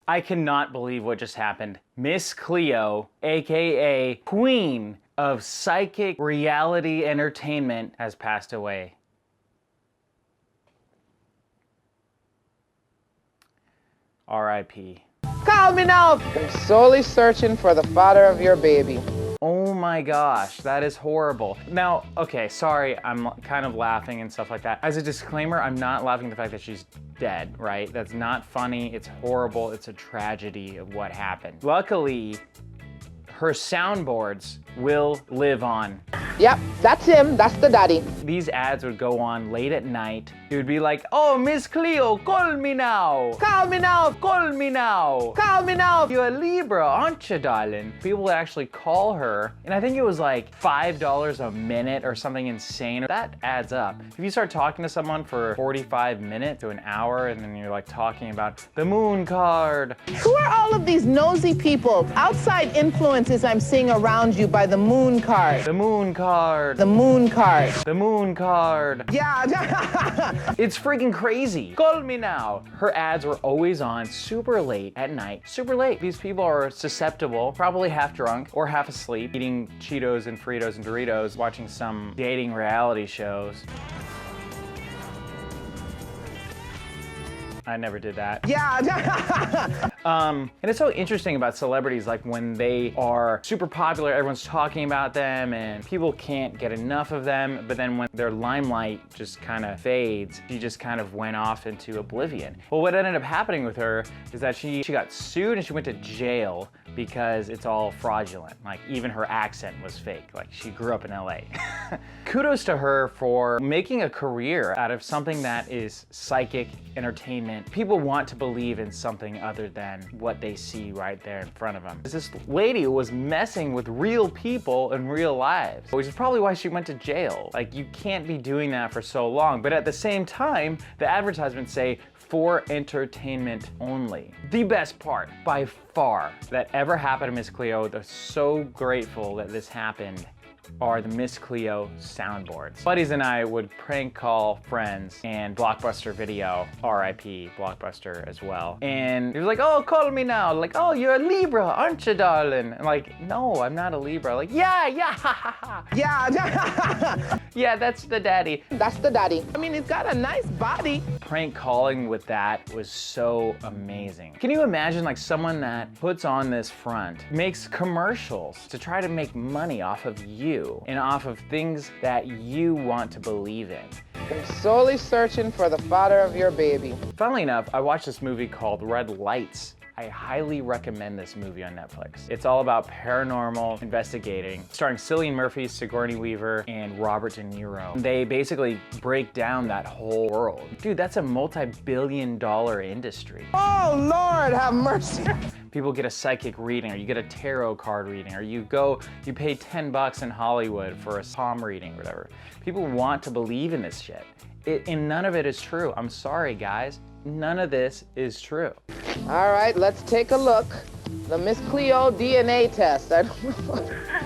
I cannot believe what just happened. Miss Cleo, aka Queen of Psychic Reality Entertainment, has passed away. R.I.P. Call me now! I'm solely searching for the father of your baby. Oh my gosh, that is horrible. Now, okay, sorry, I'm kind of laughing and stuff like that. As a disclaimer, I'm not laughing at the fact that she's dead, right? That's not funny, it's horrible, it's a tragedy of what happened. Luckily, her soundboards will live on. Yep, that's him, that's the daddy. These ads would go on late at night. It would be like, oh, Miss Cleo, call me now. Call me now. Call me now. Call me now. You're a Libra, aren't you, darling? People would actually call her, and I think it was like $5 a minute or something insane. That adds up. If you start talking to someone for 45 minutes to an hour, and then you're like talking about the moon card. Who are all of these nosy people? Outside influences I'm seeing around you by the moon card. The moon card. The moon card. The moon card. Yeah. It's freaking crazy. Call me now. Her ads were always on super late at night. Super late. These people are susceptible, probably half drunk or half asleep, eating Cheetos and Fritos and Doritos, watching some dating reality shows. I never did that. Yeah. And it's so interesting about celebrities, like when they are super popular, everyone's talking about them and people can't get enough of them, but then when their limelight just kind of fades, she just kind of went off into oblivion. Well, what ended up happening with her is that she got sued and she went to jail because it's all fraudulent. Like even her accent was fake. Like she grew up in LA. Kudos to her for making a career out of something that is psychic entertainment. People want to believe in something other than what they see right there in front of them. This lady was messing with real people in real lives, which is probably why she went to jail. Like you can't be doing that for so long, but at the same time, the advertisements say for entertainment only. The best part, by far, that ever happened to Miss Cleo, they're so grateful that this happened, are the Miss Cleo soundboards. Buddies and I would prank call friends and Blockbuster Video, R.I.P. Blockbuster as well. And he was like, oh, call me now. Like, oh, you're a Libra, aren't you, darling? I'm like, no, I'm not a Libra. Like, yeah, ha, ha, ha. Yeah. Yeah, that's the daddy. That's the daddy. I mean, he's got a nice body. Prank calling with that was so amazing. Can you imagine like someone that puts on this front, makes commercials to try to make money off of you and off of things that you want to believe in? I'm solely searching for the father of your baby. Funnily enough, I watched this movie called Red Lights. I highly recommend this movie on Netflix. It's all about paranormal investigating, starring Cillian Murphy, Sigourney Weaver, and Robert De Niro. They basically break down that whole world. Dude, that's a multi-billion-dollar industry. Oh, Lord, have mercy. People get a psychic reading, or you get a tarot card reading, or you pay $10 in Hollywood for a palm reading, or whatever. People want to believe in this shit. And none of it is true. I'm sorry, guys. None of this is true. All right, let's take a look. The Miss Cleo DNA test.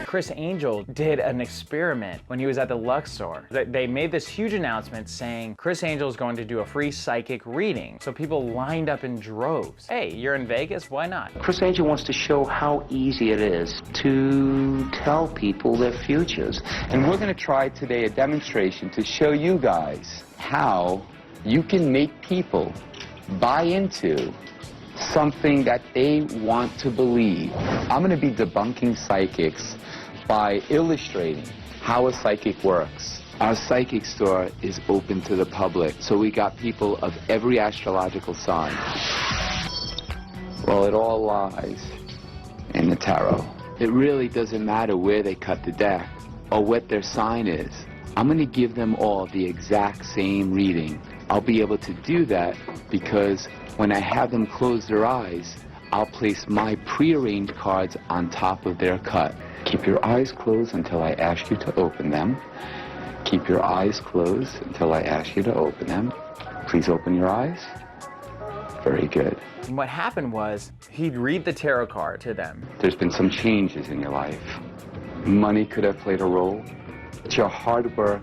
Criss Angel did an experiment when he was at the Luxor. They made this huge announcement saying Criss Angel is going to do a free psychic reading. So people lined up in droves. Hey, you're in Vegas, why not? Criss Angel wants to show how easy it is to tell people their futures. And we're going to try today a demonstration to show you guys how you can make people buy into something that they want to believe. I'm going to be debunking psychics by illustrating how a psychic works. Our psychic store is open to the public, so we got people of every astrological sign. Well, it all lies in the tarot. It really doesn't matter where they cut the deck or what their sign is. I'm going to give them all the exact same reading. I'll be able to do that because when I have them close their eyes, I'll place my prearranged cards on top of their cut. Keep your eyes closed until I ask you to open them. Keep your eyes closed until I ask you to open them. Please open your eyes. Very good. And what happened was, he'd read the tarot card to them. There's been some changes in your life. Money could have played a role, but your hard work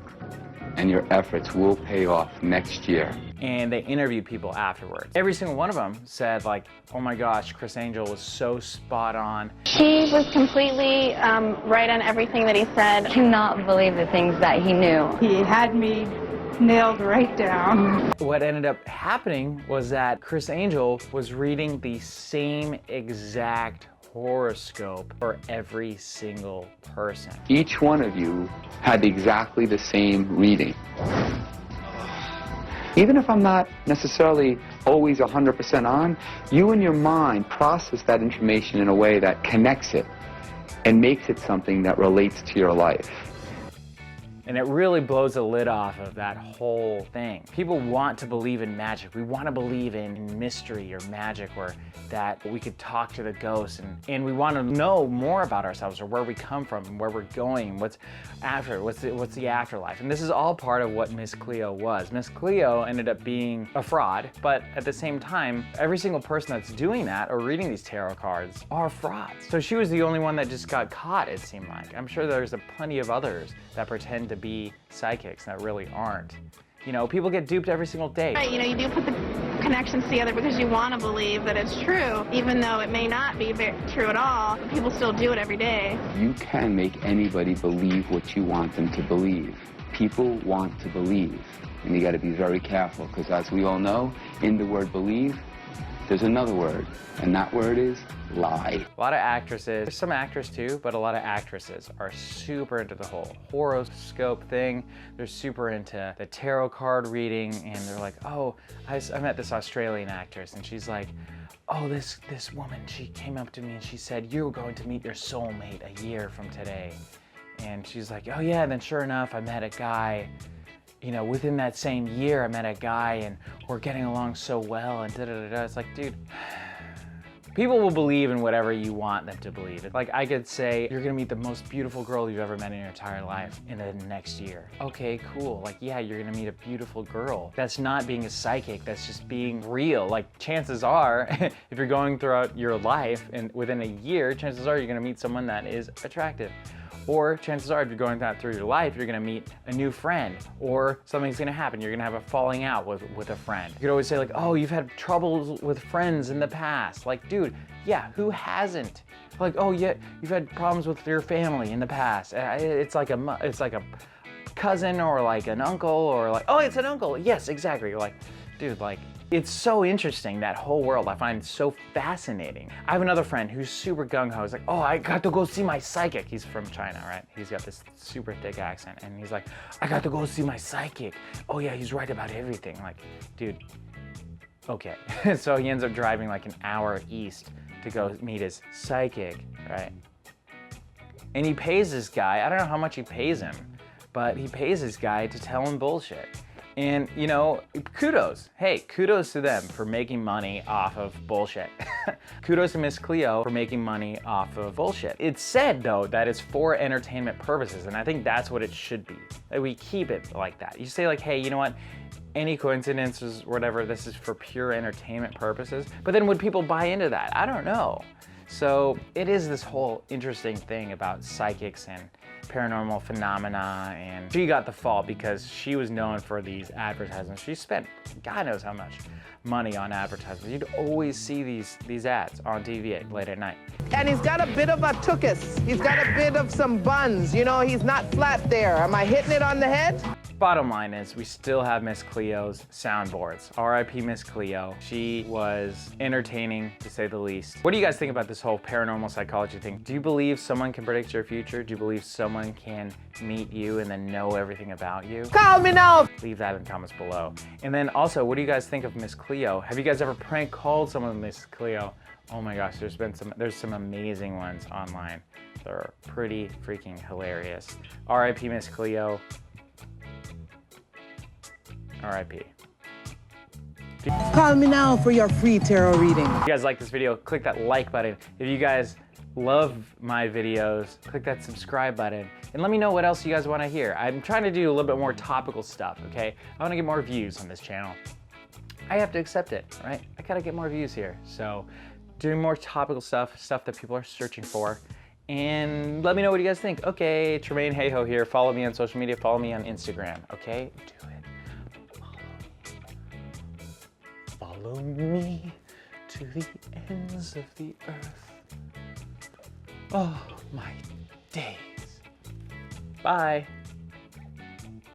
and your efforts will pay off next year. and they interviewed people afterwards. Every single one of them said like, oh my gosh, Criss Angel was so spot on. He was completely right on everything that he said. I cannot believe the things that he knew. He had me nailed right down. What ended up happening was that Criss Angel was reading the same exact horoscope for every single person. Each one of you had exactly the same reading. Even if I'm not necessarily always 100% on, you in your mind process that information in a way that connects it and makes it something that relates to your life. And it really blows the lid off of that whole thing. People want to believe in magic. We want to believe in mystery or magic, or that we could talk to the ghosts, and we want to know more about ourselves, or where we come from, and where we're going, what's the afterlife. And this is all part of what Miss Cleo was. Miss Cleo ended up being a fraud, but at the same time, every single person that's doing that or reading these tarot cards are frauds. So she was the only one that just got caught, it seemed like. I'm sure there's plenty of others that pretend to be psychics that really aren't. You know, people get duped every single day. You know, you do put the connections together because you want to believe that it's true, even though it may not be true at all, but people still do it every day. You can make anybody believe what you want them to believe. People want to believe, and you got to be very careful, because as we all know, in the word believe, there's another word, and that word is lie. A lot of actresses, there's some actors too, but a lot of actresses are super into the whole horoscope thing. They're super into the tarot card reading, and they're like, oh, I met this Australian actress, and she's like, oh, this woman, she came up to me and she said, you're going to meet your soulmate a year from today. And she's like, oh yeah, and then sure enough, I met a guy, you know, within that same year, I met a guy and we're getting along so well, and da-da-da-da. It's like, dude, people will believe in whatever you want them to believe. Like, I could say, you're gonna meet the most beautiful girl you've ever met in your entire life in the next year. Okay, cool. Like, yeah, you're gonna meet a beautiful girl. That's not being a psychic, that's just being real. Like, chances are, if you're going throughout your life and within a year, chances are you're gonna meet someone that is attractive. Or chances are, if you're going through your life, you're gonna meet a new friend, or something's gonna happen. You're gonna have a falling out with a friend. You could always say like, oh, you've had troubles with friends in the past. Like, dude, yeah, who hasn't? Like, oh yeah, you've had problems with your family in the past. It's like a cousin, or like an uncle, or like, oh, it's an uncle. Yes, exactly. You're like, dude, like, it's so interesting, that whole world. I find it so fascinating. I have another friend who's super gung-ho. He's like, oh, I got to go see my psychic. He's from China, right? He's got this super thick accent, and he's like, I got to go see my psychic. Oh yeah, he's right about everything. Like, dude, okay. So he ends up driving like an hour east to go meet his psychic, right? And he pays this guy, I don't know how much he pays him, but he pays this guy to tell him bullshit. And, you know, kudos. Hey, kudos to them for making money off of bullshit. Kudos to Miss Cleo for making money off of bullshit. It's said, though, that it's for entertainment purposes, and I think that's what it should be. That we keep it like that. You say like, hey, you know what? Any coincidences, whatever, this is for pure entertainment purposes. But then would people buy into that? I don't know. So it is this whole interesting thing about psychics and paranormal phenomena, and she got the fault because she was known for these advertisements. She spent God knows how much money on advertisements. You'd always see these ads on TV late at night. And he's got a bit of a tuchus. He's got a bit of some buns. You know, he's not flat there. Am I hitting it on the head? Bottom line is, we still have Miss Cleo's soundboards. R.I.P. Miss Cleo. She was entertaining, to say the least. What do you guys think about this whole paranormal psychology thing? Do you believe someone can predict your future? Do you believe someone can meet you and then know everything about you? Call me now! Leave that in the comments below. And then also, what do you guys think of Miss Cleo? Have you guys ever prank called someone Miss Cleo? Oh my gosh, there's some amazing ones online. They're pretty freaking hilarious. R.I.P. Miss Cleo. R.I.P. Call me now for your free tarot reading. If you guys like this video, click that like button. If you guys love my videos, click that subscribe button. And let me know what else you guys want to hear. I'm trying to do a little bit more topical stuff, okay? I want to get more views on this channel. I have to accept it, right? I gotta get more views here. So doing more topical stuff that people are searching for. And let me know what you guys think. Okay, Tremain Hayhoe here. Follow me on social media. Follow me on Instagram, okay? Do it. Follow me to the ends of the earth. Oh, my days. Bye.